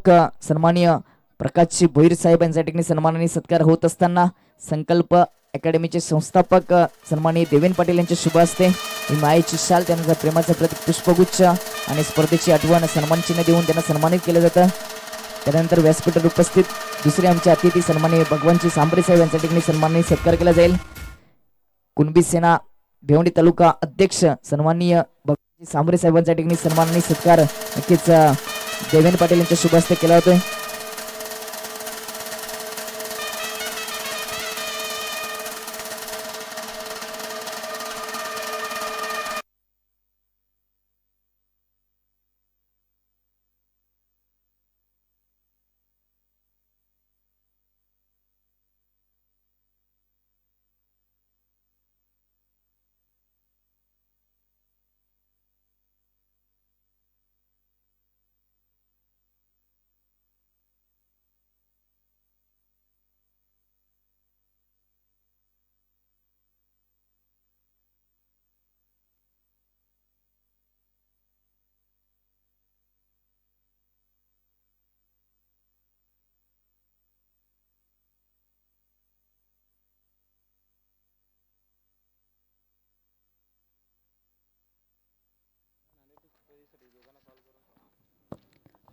संस्थापक सन्माननीय प्रकाशजी भोईर साहेब यांच्या ठिकाणी सन्मानाने सत्कार होत असताना संकल्प अकॅडमीचे संस्थापक सन्माननीय देवेन पाटील यांच्या शुभ हस्ते ही मायेची शाल त्यांचा प्रेमाचा प्रतीक पुष्पगुच्छ आणि स्पर्धेची आठवण सन्मान चिन्ह देऊन त्यांना सन्मानित केलं जातं। त्यानंतर व्यासपीठावर उपस्थित दुसरे आमचे अतिथी सन्माननीय भगवानजी सांबरे साहेब यांच्या ठिकाणी सन्मानाने सत्कार केला जाईल। कुणबी सेना भिवंडी तालुका अध्यक्ष सन्माननीय भगवानजी सांबरे साहेबांच्या ठिकाणी सन्मानाने सत्कार नक्कीच देवेन पाटील यांच्या शुभ हस्ते केला होतोय।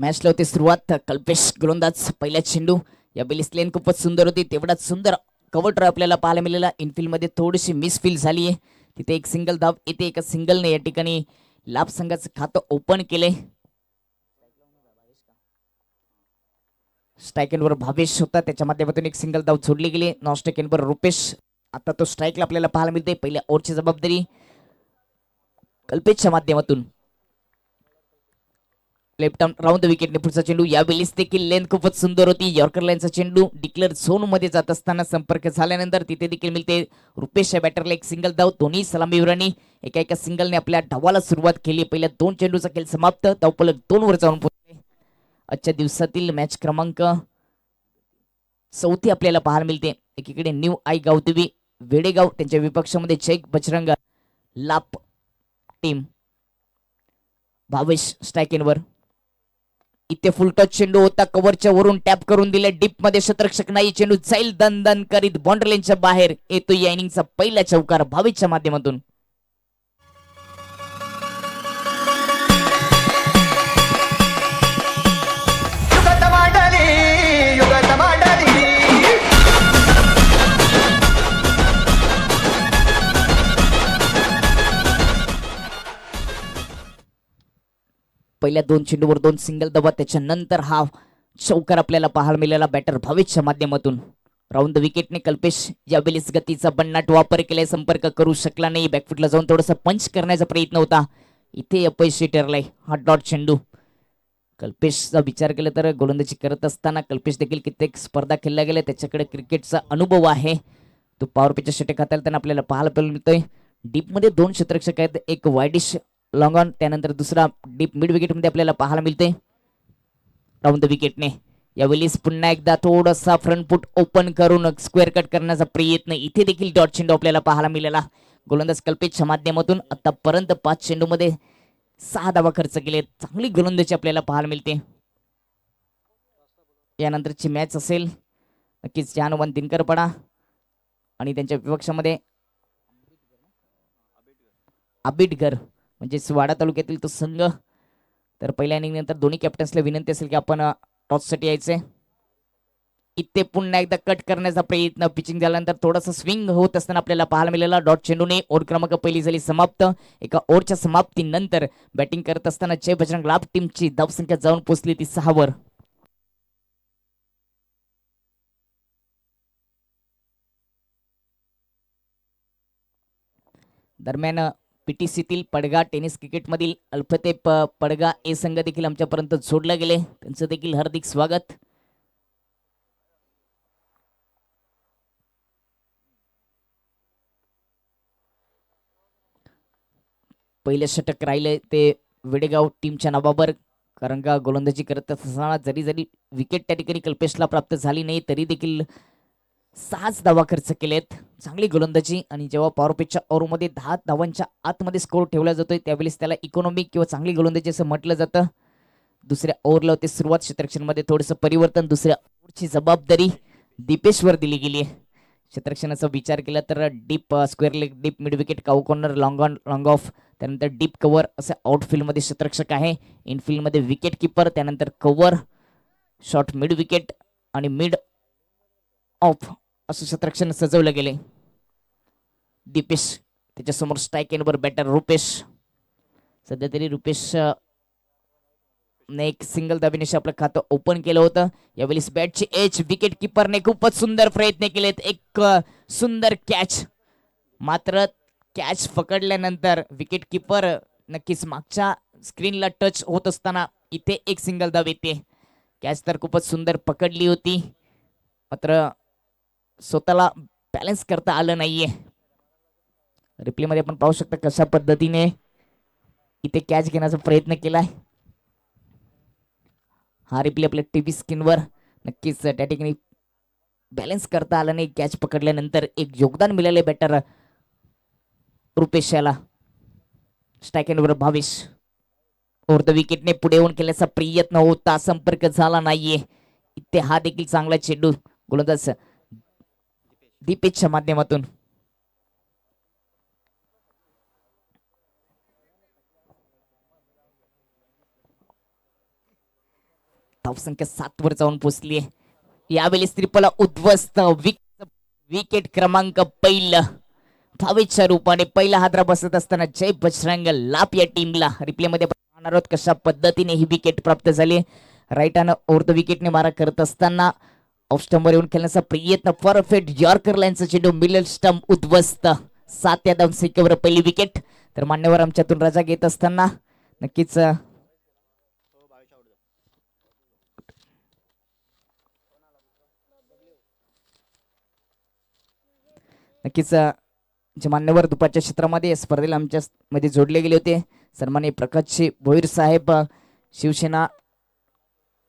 मॅचला होती सुरुवात। कल्पेश गोलंदाज पहिला चेंडू या बेलीस लेन खूपच सुंदर होती, तेवढाच सुंदर कव्हर ड्राइव्ह आपल्याला पाहायला मिळाला। इनफिल्ड मध्ये थोडीशी मिसफील झाली आहे, तिथे एक सिंगल धाव येते। एका सिंगलने या ठिकाणी लाभ संघाचं खातं ओपन केले। स्ट्राईक एंडवर भावेश होता, त्याच्या माध्यमातून एक सिंगल धाव सोडली गेली। नॉन स्ट्राईक एंडवर रुपेश, आता तो स्ट्राईकला आपल्याला पाहायला मिळते। पहिल्या ओव्हरची जबाबदारी कल्पेशच्या माध्यमातून लेफ्ट आर्म राऊंड द विकेटने पुढचा चेंडू या वेळेस देखील लेंथ खूपच सुंदर होती। यॉर्कर लाईनचा चेंडू डिक्लेअर झोन मध्ये जात असताना संपर्क झाल्यानंतर तिथे देखील मिळते रुपेश या बॅटरला एक सिंगल धाव। दोन्ही सलामीवीरांनी एका सिंगलने आपल्या धावाला सुरुवात केली। पहिल्या 2 चेंडूचा खेळ समाप्त, धावफलक 2 वर जाऊन पोहोचले। आजच्या दिवसातील मॅच क्रमांक 4 आपल्याला पाहायला मिळते। एकीकडे न्यू आई गावदेवी वेडेगाव, त्यांच्या विपक्षामध्ये चेक बजरंग लाप टीम। भावेश स्ट्राईक एंडवर, इथे फुल टच चेंडू होता, कव्हरच्या वरून टॅप करून दिले। डीप मध्ये शतरक्षक नाही, चेंडू जाईल दन दन करीत बाउंड्री लाईनच्या बाहेर येतो। या इनिंगचा पहिला चौकार भावेशच्या माध्यमातून। पहिल्या 2 चेंडूवर 2 सिंगल दबा, त्याच्यानंतर हा चौकार आपल्याला पाहायला मिळाला बॅटर भावेशच्या माध्यमातून। राऊंड द विकेटने कल्पेश या वेळेस गतीचा बन्नाट वापर केलाय, संपर्क करू शकला नाही। बॅकफुटला जाऊन थोडासा पंच करण्याचा प्रयत्न होता, इथे अपयशी ठरलाय हा डॉट चेंडू। कल्पेशचा विचार केला तर गोलंदाजी करत असताना कल्पेश देखील कित्येक स्पर्धा खेळल्या गेल्या, त्याच्याकडे क्रिकेटचा अनुभव आहे। तो पॉवर पिचच्या षटक हाताळताना आपल्याला पाहायला मिळतोय। डीप मध्ये 2 क्षेत्ररक्षक आहेत, एक वाईडिश लॉंग ऑन, त्यानंतर दुसरा डीप मिड विकेट मध्ये आपल्याला पाहायला मिळते। राऊंड द विकेटने यावेळी पुन्हा एकदा थोडासा फ्रंट फुट ओपन करून स्क्वेअर कट करण्याचा प्रयत्न, इथे देखील डॉट चेंडू आपल्याला पाहायला मिळाला। गोलंदाज कल्पेशच्या माध्यमातून आतापर्यंत 5 चेंडूमध्ये 6 धावा खर्च केले, चांगली गोलंदाजी आपल्याला पाहायला मिळते। यानंतरची मॅच असेल नक्कीच जानवन दिनकरपडा आणि त्यांच्या विपक्षामध्ये आबिटगर म्हणजे वाडा तालुक्यातील तो संघ। तर पहिल्या इनिंग नंतर दोन्ही कॅप्टन्सला विनंती असेल की आपण टॉससाठी यायचे। इथे पुन्हा एकदा कट करण्याचा प्रयत्न, पिचिंग झाल्यानंतर थोडासा स्विंग होत असताना आपल्याला पाहायला मिळाला डॉट चेंडूने। ओव्हर क्रमांक पहिली झाली समाप्त। एका ओव्हरच्या समाप्तीनंतर बॅटिंग करत असताना जय बजरंग लाभ टीमची धावसंख्या जाऊन पोहोचली ती 6 वर। दरम्यान पीटीसीतील पडगा टेनिस क्रिकेटमधील अल्फतेप पडगा ए संघ देखील आमच्यापर्यंत जोडला गेले, त्यांचं देखील हार्दिक स्वागत। पहिले षटक राहिले ते वेडेगाव टीमच्या नावावर, कारण का गोलंदाजी करत असताना जरी विकेट त्या ठिकाणी कल्पेशला प्राप्त झाली नाही तरी देखील 6 धावा खर्च केलेत, चांगली गोलंदाजी। आणि जेव्हा पॉवर पिचच्या ओव्हरमध्ये 10 धावांच्या आतमध्ये स्कोर ठेवला जातोय त्यावेळेस त्याला इकॉनॉमिक किंवा चांगली गोलंदाजी असं म्हटलं जातं। दुसऱ्या ओव्हरला होते सुरुवात. क्षेत्ररक्षणामध्ये थोडंसं परिवर्तन, दुसऱ्या ओव्हरची जबाबदारी दीपेशवर दिली गेली आहे. क्षेत्ररक्षणाचा विचार केला तर deep square leg, deep mid wicket, cow corner, long on long of, त्यानंतर डीप कव्हर असे आउटफील्डमध्ये क्षेत्ररक्षक आहे. इनफिल्डमध्ये विकेट किपर, त्यानंतर कव्हर, शॉर्ट मिड विकेट आणि मिड ऑफ असं क्षेत्ररक्षण सजवलं गेले. दीपेश त्याच्यासमोर स्ट्राईक एंडवर बॅटर रुपेश. सध्या तरी रुपेश ने एक सिंगल दाबिनेशी आपलं खातं ओपन केलं होतं. यावेळी बॅटची एज विकेट किपरने खूपच सुंदर प्रयत्न केलेत. एक सुंदर कॅच, मात्र कॅच पकडल्यानंतर विकेट किपर नक्कीच मागच्या स्क्रीनला टच होत असताना इथे एक सिंगल धाव येते. कॅच तर खूपच सुंदर पकडली होती, मात्र स्वतःला बॅलन्स करता आलं नाहीये. रिप्ले मध्ये आपण पाहू शकता कशा पद्धतीने इथे कॅच घेण्याचा प्रयत्न केलाय. हा रिप्ले आपल्या टीव्ही स्क्रीनवर नक्कीच त्या ठिकाणी बॅलन्स करता आलं नाही. कॅच पकडल्यानंतर एक योगदान मिळाले बॅटर रुपेश याला. स्ट्राईक एंडवर भावेश. ओव्हर द विकेटने पुढे येऊन केल्याचा प्रयत्न होता, संपर्क झाला नाहीये. इथे हा देखील चांगला चेंडू गोलंदाज दीपेशच्या माध्यमातून. धावसंख्या 7 वर जाऊन पोहोचली आहे. यावेळी त्रिपला उद्ध्वस्त. विकेट क्रमांक पहिला भावेशच्या रूपाने पहिला हादरा बसत असताना जय बजरंग लाप या टीमला. रिप्ले मध्ये पाहणार आहोत कशा पद्धतीने ही विकेट प्राप्त झाली. राईट हँड ओव्हर द विकेटने मारा करत असताना ऑफ स्टंपवर येऊन खेळण्याचा प्रयत्न, परफेक्ट यॉर्कर लाईनचा चेंडू, मिडल स्टंप उद्ध्वस्त. 7 या धावसंख्येवर पहिली विकेट. तर मान्यवर आमच्यातून रजा घेत असताना नक्कीच जे मान्यवर दुपारच्या क्षेत्रामध्ये स्पर्धेला आमच्या मध्ये जोडले गेले होते, सन्माननीय प्रकाशजी भोईर साहेब, शिवसेना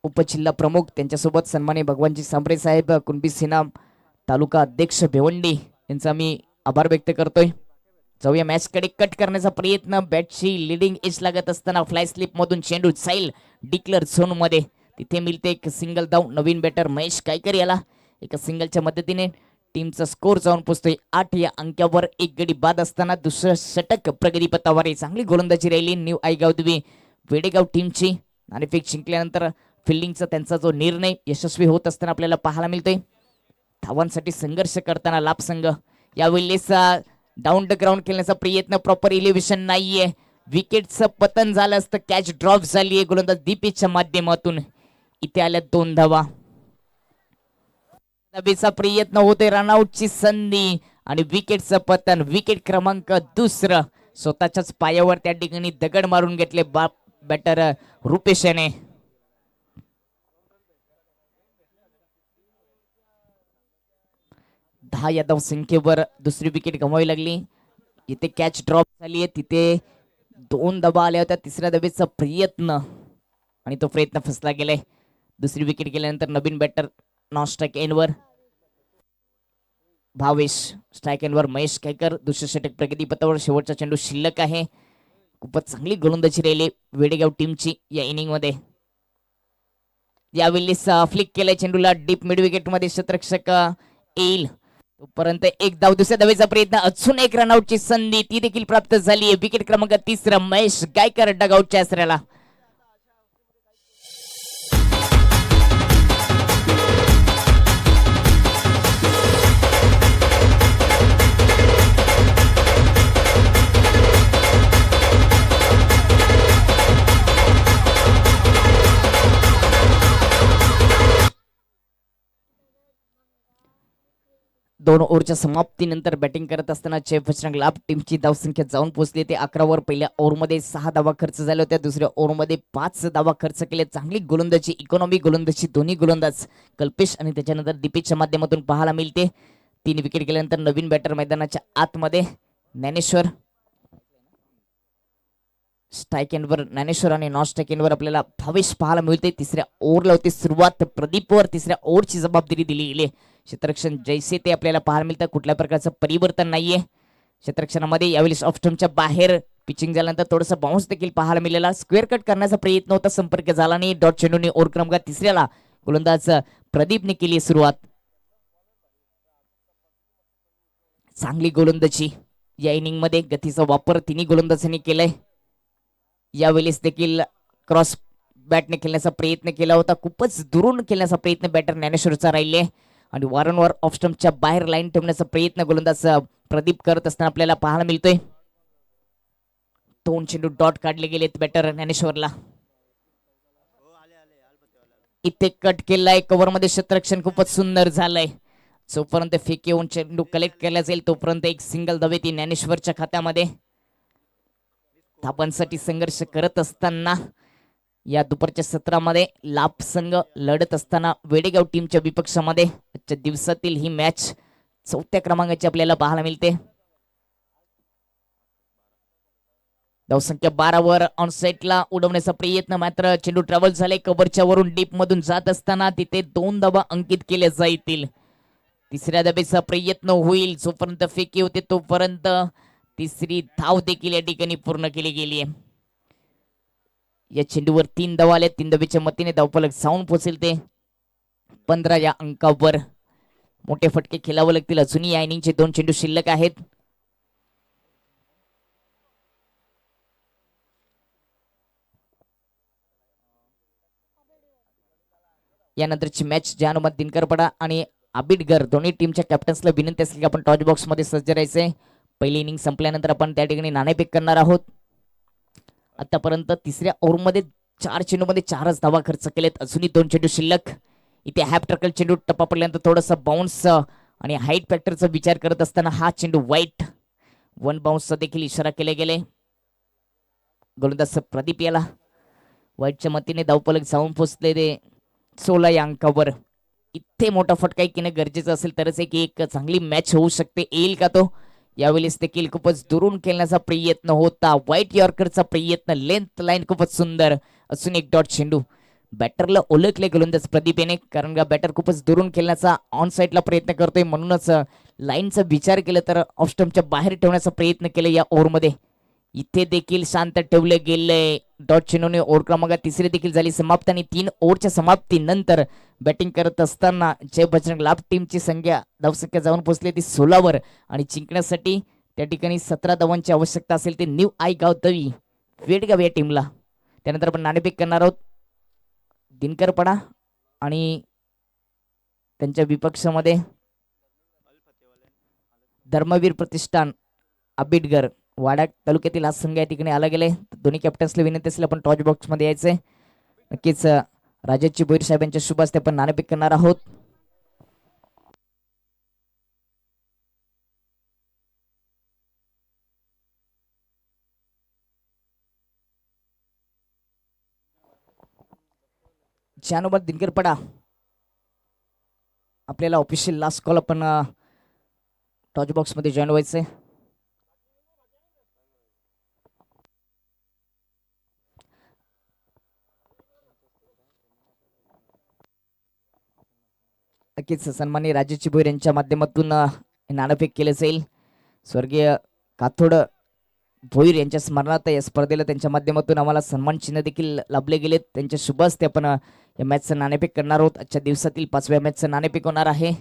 उपजिल्हा प्रमुख, त्यांच्यासोबत सन्माननीय भगवानजी सांबरे साहेब, कुणबी सेना तालुका अध्यक्ष भिवंडी यांचा मी आभार व्यक्त करतोय. जाऊया मॅच कडे. कट करण्याचा प्रयत्न, बॅटची लिडिंग एज लागत असताना फ्लाय स्लिप मधून चेंडू जाईल डिक्लेअर झोन मध्ये. तिथे मिळते एक सिंगल धाव. नवीन बॅटर महेश कायकर याला एका सिंगलच्या मदतीने टीमचा स्कोर जाऊन पोहोचतोय 8 या अंकावर. एक गडी बाद असताना दुसरं षटक प्रगती पथावर. चांगली गोलंदाजी राहिली न्यू आईगाव दुबे वेडेगाव टीमची. नाणेफेक जिंकल्यानंतर फिल्डिंगचा त्यांचा जो निर्णय यशस्वी होत असताना आपल्याला पाहायला मिळतोय. धावांसाठी संघर्ष करताना लाभ संघ. यावेळेस डाऊन द ग्राउंड खेळण्याचा प्रयत्न, प्रॉपर इलेव्हेशन नाहीये. विकेटचं पतन झालं असतं, कॅच ड्रॉप झाली आहे गोलंदाज दीपेशच्या माध्यमातून. इथे आल्या 2 धावा. धावेचा प्रयत्न होते, रनआउटची संधी आणि विकेटचं पतन. विकेट क्रमांक दुसरं. स्वतःच्याच पायावर त्या ठिकाणी दगड मारून घेतले बॅटर रुपेश याने. दहा या धाव संख्येवर दुसरी विकेट गमावी लागली. इथे कॅच ड्रॉप झाली आहे, तिथे 2 धावा आल्या होत्या. तिसऱ्या धावेचा प्रयत्न आणि तो प्रयत्न फसला गेलाय. दुसरी विकेट गेल्यानंतर नवीन बॅटर नॉन स्ट्राईक एंडवर भावेश, स्ट्राईक एंडवर महेश कायकर. दुसरे षटक प्रगती पथावर. शेवटचा चेंडू शिल्लक आहे. खूपच चांगली गोलंदाजी राहिली वेडेगाव टीमची या इनिंग मध्ये. यावेळी फ्लिक केलाय चेंडूला डीप मिड विकेट मध्ये. क्षेत्ररक्षक येईल तोपर्यंत एक धाव. दुसऱ्या धावेचा प्रयत्न, अजून एक रनआउटची संधी, ती देखील प्राप्त झाली आहे. विकेट क्रमांक तिसरा महेश गायकर डगआउटच्या आसऱ्याला. दोन ओव्हरच्या समाप्तीनंतर बॅटिंग करत असताना जय बजरंग लाभ टीमची धावसंख्या जाऊन पोहोचली ते 11 वर. पहिल्या ओव्हरमध्ये 6 धावा खर्च झाल्या होत्या. दुसऱ्या ओव्हरमध्ये 5 धावा खर्च केले. चांगली गोलंदाजी, इकॉनॉमी गोलंदाजी दोन्ही गोलंदाज कल्पेश आणि त्याच्यानंतर दीपेशच्या माध्यमातून पाहायला मिळते. 3 विकेट गेल्यानंतर नवीन बॅटर मैदानाच्या आतमध्ये ज्ञानेश्वर. स्ट्राईक एंडवर ज्ञानेश्वर आणि नॉन स्ट्राईक एंडवर आपल्याला भावेश पाहायला मिळते. तिसऱ्या ओव्हरला होती सुरुवात प्रदीपवर. तिसऱ्या ओव्हरची जबाबदारी दिली गेली. क्षेत्ररक्षण जैसे ते आपल्याला पाहायला मिळतं. कुठल्या प्रकारचं परिवर्तन नाहीये क्षेत्ररक्षणामध्ये. यावेळी ऑफ स्टंपच्या बाहेर पिचिंग झाल्यानंतर थोडासा बाउन्स देखील पाहायला मिळाला. स्क्वेअर कट करण्याचा प्रयत्न होता, संपर्क झाला नाही. डॉट चेंडूने ओव्हर क्रमांक तिसऱ्याला गोलंदाज प्रदीपने केली सुरुवात. चांगली गोलंदाजी या इनिंग मध्ये, गतीचा वापर तिन्ही गोलंदाजांनी केलाय. यावेळेस देखील क्रॉस बॅटने खेळण्याचा प्रयत्न केला होता, खूपच दुरून खेळण्याचा प्रयत्न बॅटर ज्ञानेश्वरचा राहिले आणि वारंवार ऑफ स्टंपच्या बाहेर लाईन ठेवण्याचा प्रयत्न गोलंदाज प्रदीप करत असताना आपल्याला पाहायला मिळतोय. 2 चेंडू डॉट काढले गेलेत बॅटर ज्ञानेश्वरला. इथे कट केलाय, कव्हर मध्ये क्षेत्ररक्षण खूपच सुंदर झालंय. जोपर्यंत फेक येऊन चेंडू कलेक्ट केला जाईल तोपर्यंत एक सिंगल धावे ती ज्ञानेश्वरच्या खात्यामध्ये. धाबांसाठी संघर्ष करत असताना या दुपारच्या सत्रामध्ये लाभ संघ लढत असताना वेडेगाव टीमच्या विपक्षामध्ये आजच्या दिवसातील ही मॅच 4थ्या क्रमांकाची आपल्याला पाहायला मिळते. धावसंख्या 12 वर ऑन साइडला उडवण्याचा प्रयत्न, मात्र चेंडू ट्रॅव्हल झाले कव्हरच्या वरून डीप मधून जात असताना तिथे 2 धावा अंकित केल्या जातील. तिसऱ्या धावेचा प्रयत्न होईल, जोपर्यंत फेकी होते तोपर्यंत तिसरी धाव देखील या ठिकाणी पूर्ण केली गेली आहे. या चेंडूवर 3 धावा आल्या, 3 धावेच्या मतीने धावफलक जाऊन पोहोचेल ते 15 या अंकावर. मोठे फटके खेळावे लागतील, अजूनही या इनिंगचे 2 चेंडू शिल्लक आहेत. यानंतरची मॅच ज्या अनुमत दिनकरपडा आणि आबिडगर दोन्ही टीमच्या कॅप्टन्सला विनंती असेल की आपण टॉच बॉक्स मध्ये सज्ज राहायचे. पहिली इनिंग संपल्यानंतर आपण त्या ठिकाणी नाणेफेक करणार आहोत. आतापर्यंत तिसऱ्या ओव्हरमध्ये 4 चेंडूमध्ये 4च धावा खर्च केलेत, अजूनही 2 चेंडू शिल्लक. इथे हॅप ट्रकल चेंडू टप्पा पडल्यानंतर थोडासा बाउन्स आणि हाईट फॅक्टरचा विचार करत असताना हा चेंडू वाईट, 1 बाउन्सचा देखील इशारा केले गेले. गोलंदाज प्रदीप याला वाईटच्या मतीने धावफलक जाऊन पोहोचले ते 16 या अंकावर. इथे मोठा फटका घेणं गरजेचं असेल तरच एक चांगली मॅच होऊ शकते. येईल का तो? यावेळेस देखील खूपच दुरून खेळण्याचा प्रयत्न होता, व्हाईट यॉर्करचा प्रयत्न, लेंथ लाईन खूपच सुंदर. अजून एक डॉट चेंडू. बॅटरला ओळखले गोलंदाज प्रदीप याने, कारण का बॅटर खूपच दुरून खेळण्याचा ऑन साइडला प्रयत्न करतोय, म्हणूनच लाईनचा विचार केला तर ऑफ स्टंपच्या बाहेर ठेवण्याचा प्रयत्न केला या ओव्हरमध्ये. इथे देखील शांत ठेवले गेले. डॉट चेंडूने ओव्हर क्रमांक तिसरी देखील झाली समाप्त आणि 3 ओव्हरच्या समाप्तीनंतर बॅटिंग करत असताना जय बजरंग लाभ टीमची धावसंख्या जाऊन पोहोचली ती 16 वर आणि जिंकण्यासाठी त्या ठिकाणी 17 धावांची आवश्यकता असेल ते न्यू आई गाव दवी वेडगाव या टीमला. त्यानंतर आपण नाणेफेक करणार आहोत. दिनकरपडा आणि त्यांच्या विपक्षामध्ये धर्मवीर प्रतिष्ठान आबिडगर वाडा तालुक्यातील हा संघ या ठिकाणी आला गेले. दोन्ही कॅप्टन्सला विनंती असेल आपण टॉच बॉक्स मध्ये यायचंय. नक्कीच राजाची भोईर साहेबांच्या शुभ हस्ते आपण नाणेफेक करणार आहोत. ज्यानुसार दिनकरपडा आपल्याला ऑफिशियल लास्ट कॉल आपण टॉच बॉक्स मध्ये जॉईन व्हायचंय. नक्कीच सन्माननीय राजाची भोईर यांच्या माध्यमातून नाणेफेक केले जाईल. स्वर्गीय काथोड भोईर यांच्या स्मरणार्थ या स्पर्धेला त्यांच्या माध्यमातून आम्हाला सन्मान चिन्ह देखील लाभले गेलेत. त्यांच्या शुभ हस्ते आपण या मॅचचं नाणेफेक करणार आहोत. आजच्या दिवसातील 5व्या मॅचचं नाणेफेक होणार आहे.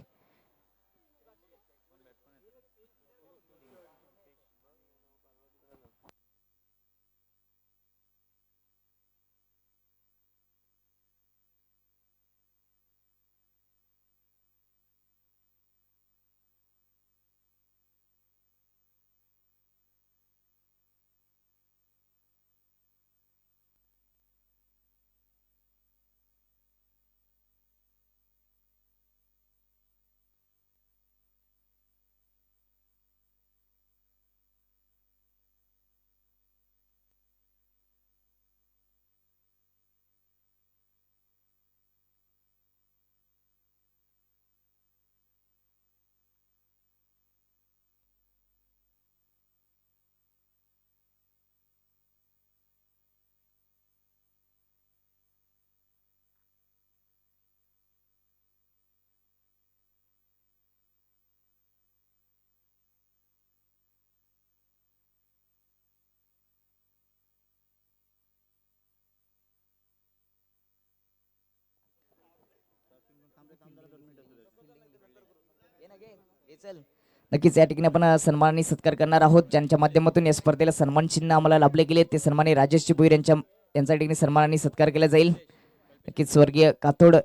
नक्कीच या ठिकाणी आपण सन्मानाने सत्कार करणार आहोत, ज्यांच्या माध्यमातून या स्पर्धेला सन्मान चिन्ह आम्हाला लाभले गेले ते सन्मानी राजेश भोईर यांच्या ठिकाणी सन्मानाने सत्कार केला जाईल. नक्कीच स्वर्गीय काथोड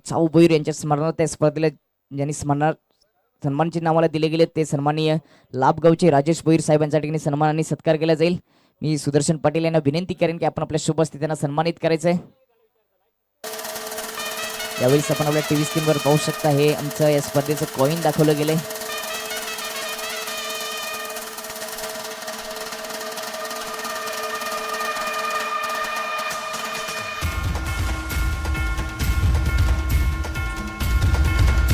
चाऊ भोईर यांच्या स्मरणार्थ त्या स्पर्धेला ज्यांनी सन्मान चिन्ह आम्हाला दिले गेले ते सन्माननीय लाभगावचे राजेश भोईर साहेब यांच्या ठिकाणी सन्मानाने सत्कार केला जाईल. मी सुदर्शन पाटील यांना विनंती करेन की आपण आपल्या शुभ उपस्थितींना सन्मानित करायचं आहे. यावेळेस आपण आपल्या टीव्ही स्क्रीनवर पाहू शकता हे आमचं या स्पर्धेचं कॉईन दाखवलं गेलंय.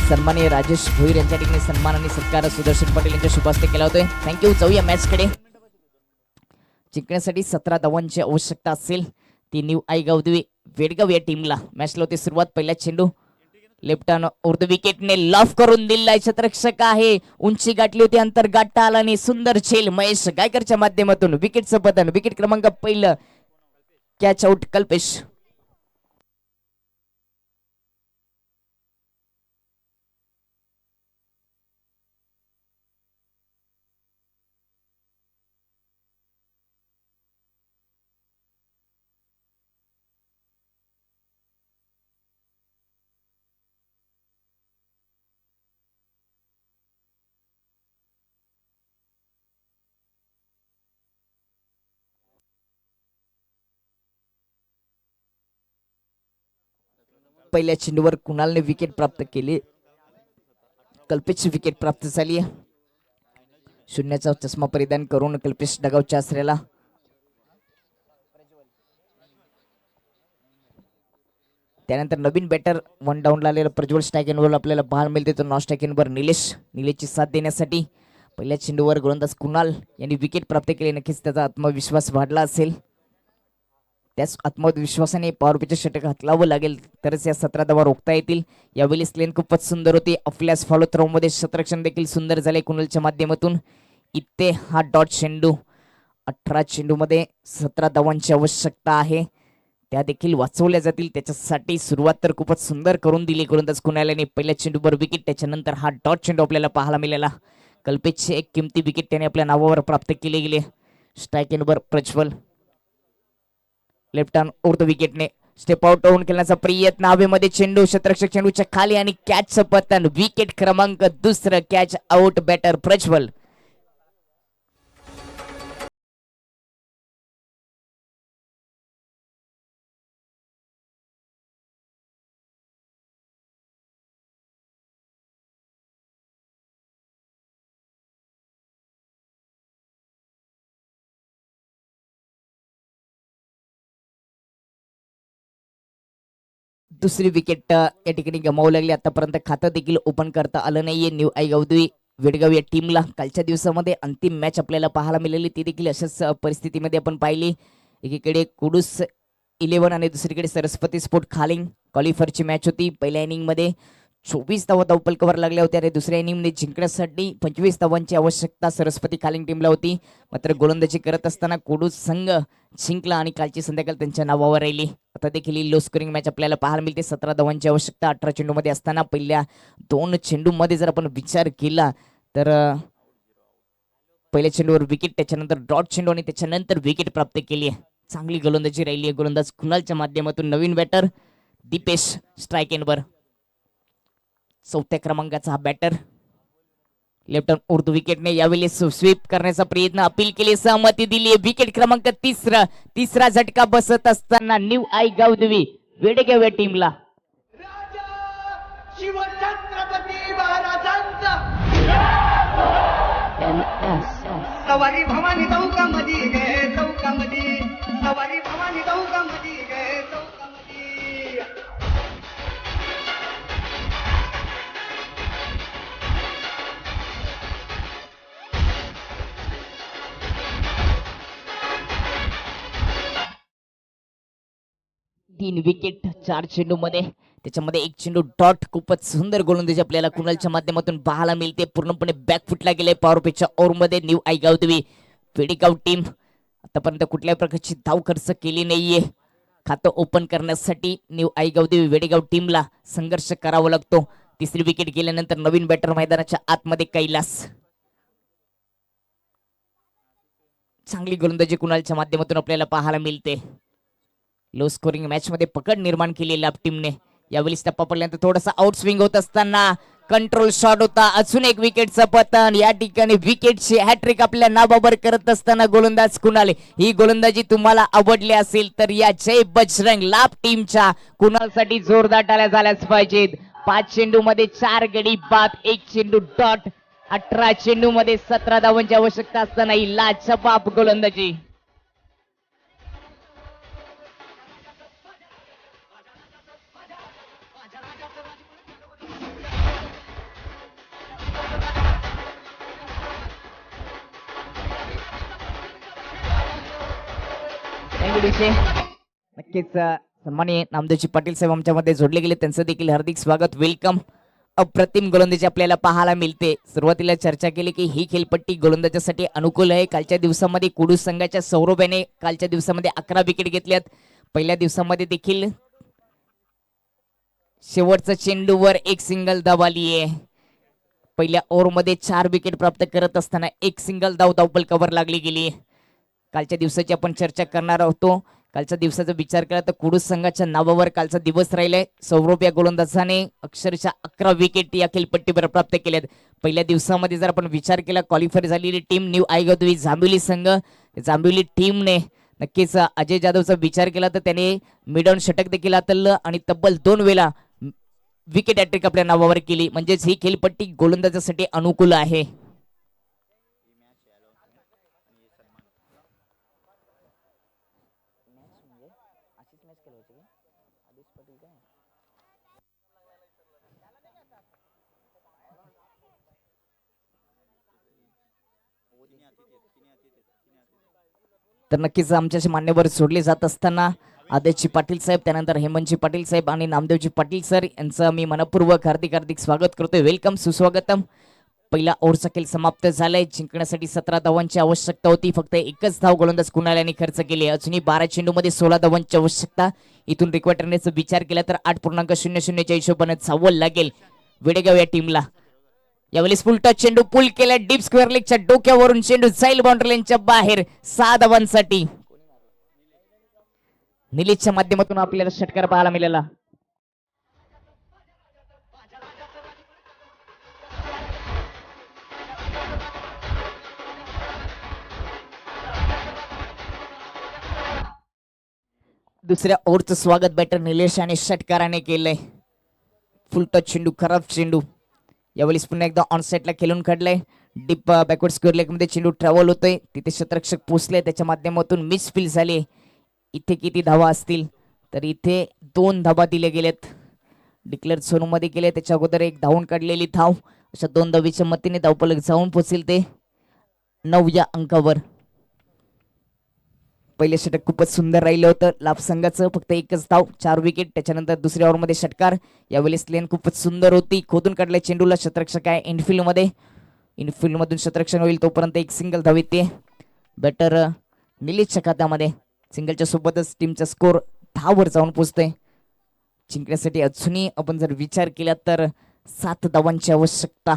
सन्माननीय राजेश भोईर यांच्या ठिकाणी सन्मान आणि सत्कार सुदर्शन पाटील यांच्या शुभ हस्ते केला होतोय. थँक्यू. जाऊया मॅच कडे. जिंकण्यासाठी 17 धावांची आवश्यकता असेल ती न्यू आईगावदेवी वेडगाव या टीमला. मॅचला होती सुरुवात. पहिला चेंडू लेफ्ट हँड उर्द विकेटने लॉफ करून दिलाय. क्षेत्ररक्षक आहे, उंची गाठली होती, अंतर गाठता आला आणि सुंदर झेल महेश गायकरच्या माध्यमातून विकेटचं पतन. विकेट क्रमांक पहिलं कॅच आउट कल्पेश. पहिल्या चेंडूवर कुणालने विकेट प्राप्त केली. कल्पेशची विकेट प्राप्त झाली आहे. शून्याचा चष्मा परिधान करून कल्पेश डगावच्या आसऱ्याला. त्यानंतर नवीन बॅटर वन डाऊनला आलेला प्रज्वल स्ट्रायकिंगवर आपल्याला पाहायला मिळते. तो नॉन स्ट्रायकिंगवर निलेशची साथ देण्यासाठी पहिल्या चेंडूवर गोलंदाज कुणाल यांनी विकेट प्राप्त केली. नक्कीच त्याचा आत्मविश्वास वाढला असेल. त्याच आत्मविश्वासाने पॉवर पिच षटक हातलावं लागेल तरच या 17 धावा रोखता येतील. यावेळी लेन खूपच सुंदर होती. अफल्यास फॉलो थ्रो मध्ये क्षेत्ररक्षण देखील सुंदर झाले कुणालच्या माध्यमातून. इथे हा डॉट चेंडू. 18 चेंडूमध्ये 17 धावांची आवश्यकता आहे, त्या देखील वाचवल्या जातील. त्याच्यासाठी सुरुवात तर खूपच सुंदर करून दिली गोलंदाज कुणालने. पहिल्या चेंडूवर विकेट, त्याच्यानंतर हा डॉट चेंडू आपल्याला पाहायला मिळाला. कल्पेशची एक किमती विकेट त्याने आपल्या नावावर प्राप्त केले गेले. स्ट्रायकिंगवर प्रज्वल लेफ्ट हँड उर्द विकेटने स्टेप आउट होऊन खेळण्याचा प्रयत्न. हवेमध्ये चेंडू, क्षेत्ररक्षक चेंडूच्या खाली आणि कॅचचं पतन. विकेट क्रमांक दुसरं. Catch out batter Prajwal. दुसरी विकेट या ठिकाणी गमावू लागली. आतापर्यंत खातं देखील ओपन करता आलं नाहीये न्यू आईगावदेवी वेडगाव या टीमला. कालच्या दिवसामध्ये अंतिम मॅच आपल्याला पाहायला मिळाली, ती देखील अशाच परिस्थितीमध्ये आपण पाहिली. एकीकडे कुडूस 11 आणि दुसरीकडे सरस्वती स्पोर्ट खालिंग क्वालिफायरची मॅच होती. पहिल्या इनिंगमध्ये 24 धावा धावपलकावर लागल्या होत्या आणि दुसऱ्या इनिंगमध्ये जिंकण्यासाठी 25 धावांची आवश्यकता सरस्वती खालिंग टीमला होती. मात्र गोलंदाजी करत असताना कुडूस संघ जिंकला आणि कालची संध्याकाळ त्यांच्या नावावर राहिली. आता देखील ही लो स्कोरिंग मॅच आपल्याला पाहायला मिळते. 17 धावांची आवश्यकता 18 चेंडूमध्ये असताना पहिल्या 2 चेंडूमध्ये जर आपण विचार केला तर पहिल्या चेंडूवर विकेट, त्याच्यानंतर डॉट चेंडू आणि त्याच्यानंतर विकेट प्राप्त केली आहे. चांगली गोलंदाजी राहिली आहे गोलंदाज कुणालच्या माध्यमातून. नवीन बॅटर दीपेश स्ट्रायकिंगवर. चौथ्या क्रमांकाचा हा बॅटर. लेफ्ट हँड उर्दू विकेटने यावेळी स्वीप करण्याचा प्रयत्न, अपील केली, सहमती दिली. विकेट क्रमांक तिसरा झटका बसत असताना न्यू आईगावदेवी वेडगाव या टीमला. सवारी भवानी चौकामध्ये गे चौकामध्ये, सवारी भवानी चौकामध्ये गे चौकामध्ये. तीन विकेट 4 चेंडू मध्ये, त्याच्यामध्ये एक चेंडू डॉट. खूपच सुंदर गोलंदाजी आपल्याला कुणालच्या माध्यमातून पाहायला मिळते. पूर्णपणे बॅकफुटला गेले पॉवर पिचच्या ओव्हरमध्ये न्यू आईगावदेवी वेडगाव टीम आतापर्यंत कुठल्याही प्रकारची धाव खर्च केली नाहीये. खातं ओपन करण्यासाठी न्यू आईगावदेवी वेडेगाव टीमला संघर्ष करावा लागतो. तिसरी विकेट गेल्यानंतर नवीन बॅटर मैदानाच्या आतमध्ये कैलास. चांगली गोलंदाजी कुणालच्या माध्यमातून आपल्याला पाहायला मिळते. लो स्कोरिंग मॅच मध्ये पकड निर्माण केली लॅब टीमने. यावेळी टप्पा पडल्यानंतर थोडासा आउट स्विंग होत असताना कंट्रोल शॉट होता. अजून एक विकेटचं पतन. या ठिकाणी विकेटची हॅट्रिक आपल्या नाबाबर करत असताना गोलंदाज कुणाल. ही गोलंदाजी तुम्हाला आवडली असेल तर या जय बजरंग लाभ टीमच्या कुणालसाठी जोरदार टाळ्या झाल्याच पाहिजेत. 5 चेंडू मध्ये 4 गडी बाद, 1 चेंडू डॉट. 18 चेंडू मध्ये 17 धावांची आवश्यकता असताना ही लाजवाब गोलंदाजी. नक्कीच सन्माननीय नामदेवजी पाटील साहेब आमच्यामध्ये जोडले गेले, त्यांचं देखील हार्दिक स्वागत, वेलकम. अप्रतिम गोलंदाजी आपल्याला पाहायला मिळते. सुरुवातीला चर्चा केली की ही खेळपट्टी गोलंदाजासाठी अनुकूल आहे. कालच्या दिवसामध्ये कुडू संघाच्या सौरभ याने कालच्या दिवसामध्ये 11 विकेट घेतल्यात. पहिल्या दिवसामध्ये देखील शेवटच्या चेंडूवर एक सिंगल धाव आली आहे. पहिल्या ओव्हरमध्ये 4 विकेट प्राप्त करत असताना एक सिंगल धाव कव्हर लागली गेली. कालच्या दिवसाची आपण चर्चा करणार आहोत. कालच्या दिवसाचा विचार केला तर कुडू संघाच्या नावावर कालचा दिवस राहिलाय. सौरभ या गोलंदाजाने अक्षरशः 11 विकेट या खेळपट्टीवर प्राप्त केल्यात. पहिल्या दिवसामध्ये जर आपण विचार केला क्वालिफाय झालेली टीम न्यू आईगावदेवी जांभिवली संघ, जांभिवली टीमने नक्कीच अजय जाधवचा विचार केला तर त्याने मिडऑन षटक देखील हाताळलं आणि तब्बल 2 वेळा विकेट हॅट्रिक आपल्या नावावर केली. म्हणजेच ही खेळपट्टी गोलंदाजासाठी अनुकूल आहे. तर नक्कीच आमच्याशी मान्यवर सोडले जात असताना आदेशजी पाटील साहेब, त्यानंतर हेमंतजी पाटील साहेब आणि नामदेवजी पाटील सर यांचं मी मनपूर्वक हार्दिक स्वागत करतोय. वेलकम, सुस्वागतम. पहिला ओव्हरचा खेळ समाप्त झालाय. जिंकण्यासाठी 17 धावांची आवश्यकता होती. फक्त एकच धाव गोलंदाज कुणाल यांनी खर्च केली. अजूनही 12 चेंडू मध्ये 16 धावांची आवश्यकता. इथून रिक्वायर्ड करण्याचा विचार केला तर 8.00च्या हिशोबाने जावं लागेल वेडेगाव या टीमला. यावेळी फुल टच चेंडू पुल केला डीप स्क्वेअर लेगच्या डोक्यावरून. चेंडू जाईल बाउंड्री लाईनच्या बाहेर 6 धावांसाठी. निलेशच्या माध्यमातून आपल्याला षटकार पाहायला मिळाला. दुसऱ्या ओव्हरचं स्वागत बॅटर निलेश आणि षटकाराने केलंय. फुल टच चेंडू, खराब चेंडू. यावेळी पुन्हा एकदा ऑन साईडला खेळून काढलाय. डीप बॅकवर्ड स्क्वेअर लेग मध्ये चेंडू ट्रॅव्हल होतोय. तिथे शतरक्षक पोचले, त्याच्या माध्यमातून मिस फील झाले. इथे किती धावा असतील तर इथे 2 धावा दिले गेलेत. डिक्लेअर झोन मध्ये गेले, त्याच्या अगोदर एक धावून काढलेली धाव. अशा 2 धावीच्या मतीने धावफलक जाऊन पोचेल ते 9 या अंकावर. पहिले षटक खूपच सुंदर राहिलं होतं लाभ संघाचं. फक्त एकच धाव, 4 विकेट. त्याच्यानंतर दुसऱ्या ओव्हरमध्ये षटकार. यावेळी लेन खूपच सुंदर होती. खोदून काढल्या चेंडूला. शतरक्षक आहे इनफिल्ड मध्ये. इनफिल्ड मधून शतरक्षण होईल तोपर्यंत एक सिंगल धाव येते. बॅटर निलेशच्या खात्यामध्ये. सिंगलच्या सोबतच टीमचा स्कोर 10 वर जाऊन पोहोचतोय. जिंकण्यासाठी अजूनही आपण जर विचार केला तर 7 धावांची आवश्यकता.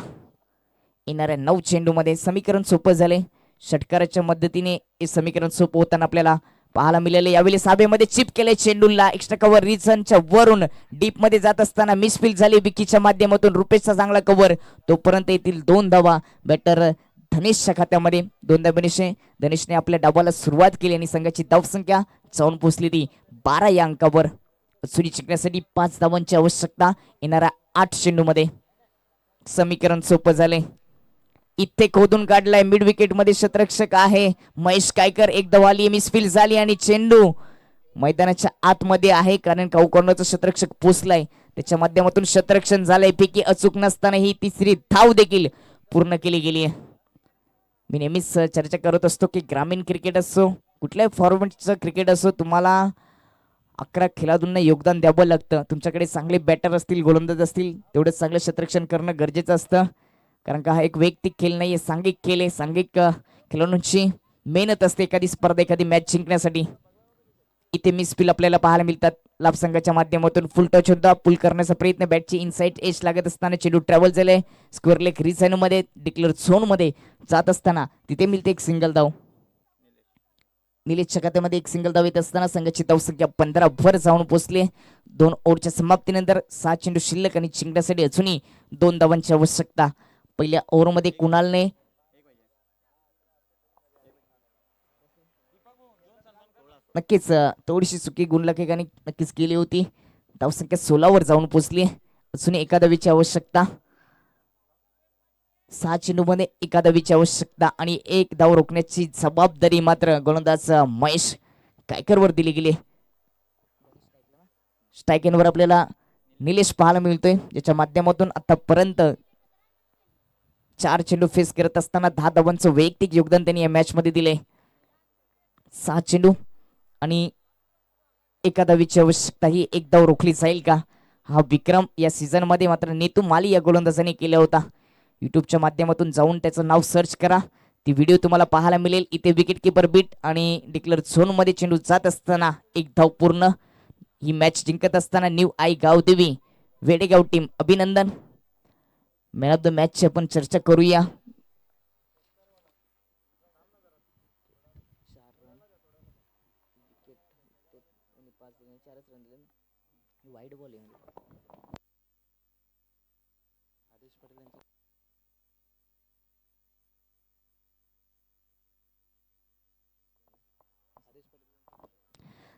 येणाऱ्या 9 चेंडू मध्ये समीकरण सोपं झाले. षटकाराच्या मदतीने हे समीकरण सोपं होताना आपल्याला पाहायला मिळाले. यावेळी साबेमध्ये चिप केले चेंडूला. एक्स्ट्रा कव्हर रिझनच्या वरून डीप मध्ये जात असताना मिसफील झाली विकीच्या माध्यमातून. रुपेशचा चांगला कव्हर. तोपर्यंत येथील 2 धावा बॅटर धनेशच्या खात्यामध्ये. 2 धावांनी धनेशने आपल्या डावाला सुरुवात केली आणि संघाची धावसंख्या जाऊन पोहोचली ती 12 या अंकावर. सुरी जिंकण्यासाठी 5 धावांची आवश्यकता. येणाऱ्या 8 चेंडू मध्ये समीकरण सोपं झाले. इथे खोदून काढलाय. मिड विकेट मध्ये शतरक्षक आहे महेश कायकर. एक धाव आली, मिसफील झाली आणि चेंडू मैदानाच्या आतमध्ये आहे, कारण कॉर्नरचा शतरक्षक पोचलाय. त्याच्या माध्यमातून शतरक्षण झालंय. पैकी अचूक नसताना ही तिसरी धाव देखील पूर्ण केली गेली आहे. मी नेहमीच चर्चा करत असतो की ग्रामीण क्रिकेट असो, कुठल्याही फॉर्मॅटचं क्रिकेट असो, तुम्हाला 11 खेळाडूंना योगदान द्यावं लागतं. तुमच्याकडे चांगले बॅटर असतील, गोलंदाज असतील, तेवढंच चांगलं शतरक्षण करणं गरजेचं असतं. कारण का हा एक वैयक्तिक खेळ नाही, सांघिक खेळ आहे. सांघिक खेळाडूंची मेहनत असते एखादी स्पर्धा, एखादी मॅच जिंकण्यासाठी. इथे मिसफिल आपल्याला पाहायला मिळतात. लाभ संघाच्या माध्यमातून फुल टच होता, पुल करण्याचा प्रयत्न, बॅटची इनसाइड एज लागत असताना चेंडू ट्रॅव्हल झाले स्क्वेअर लेग रिझाईन मध्ये, डिक्लेअर झोन मध्ये जात असताना तिथे मिळते एक सिंगल धाव. निलेशच्या खात्यामध्ये एक सिंगल धाव येत असताना संघाची धावसंख्या 15 वर जाऊन पोहोचली. 2 ओव्हरच्या समाप्तीनंतर 6 चेंडू शिल्लक आणि जिंकण्यासाठी अजूनही 2 धावांची आवश्यकता. पहिल्या ओव्हरमध्ये कुणालने नक्कीच थोडीशी चुकी गुणलेखकांनी नक्कीच केली होती. धावसंख्या 16 वर जाऊन पोहोचली. अजून एका धावेची आवश्यकता. 6 चेंडूमध्ये एका धावेची आवश्यकता आणि एक धाव रोखण्याची जबाबदारी मात्र गोलंदाज महेश कायकरवर दिली गेली. स्ट्रायकिंगवर आपल्याला निलेश पाहायला मिळतोय, ज्याच्या माध्यमातून आतापर्यंत 4 चेंडू फेस करत असताना 10 धावांचं वैयक्तिक योगदान त्यांनी या मॅच मध्ये दिले. 6 चेंडू आणि एका धावेची आवश्यकता. ही एक धाव रोखली जाईल का, हा विक्रम या सीझन मध्ये मात्र नेतू माली या गोलंदाजाने केला होता. युट्यूबच्या माध्यमातून जाऊन त्याचं नाव सर्च करा, ती व्हिडिओ तुम्हाला पाहायला मिळेल. इथे विकेट किपर बीट आणि डिक्लेअर झोन मध्ये चेंडू जात असताना एक धाव पूर्ण. ही मॅच जिंकत असताना न्यू आई गावदेवी वेडेगाव टीम अभिनंदन. मॅन ऑफ द मॅच ची आपण चर्चा करूया. वाईट बॉल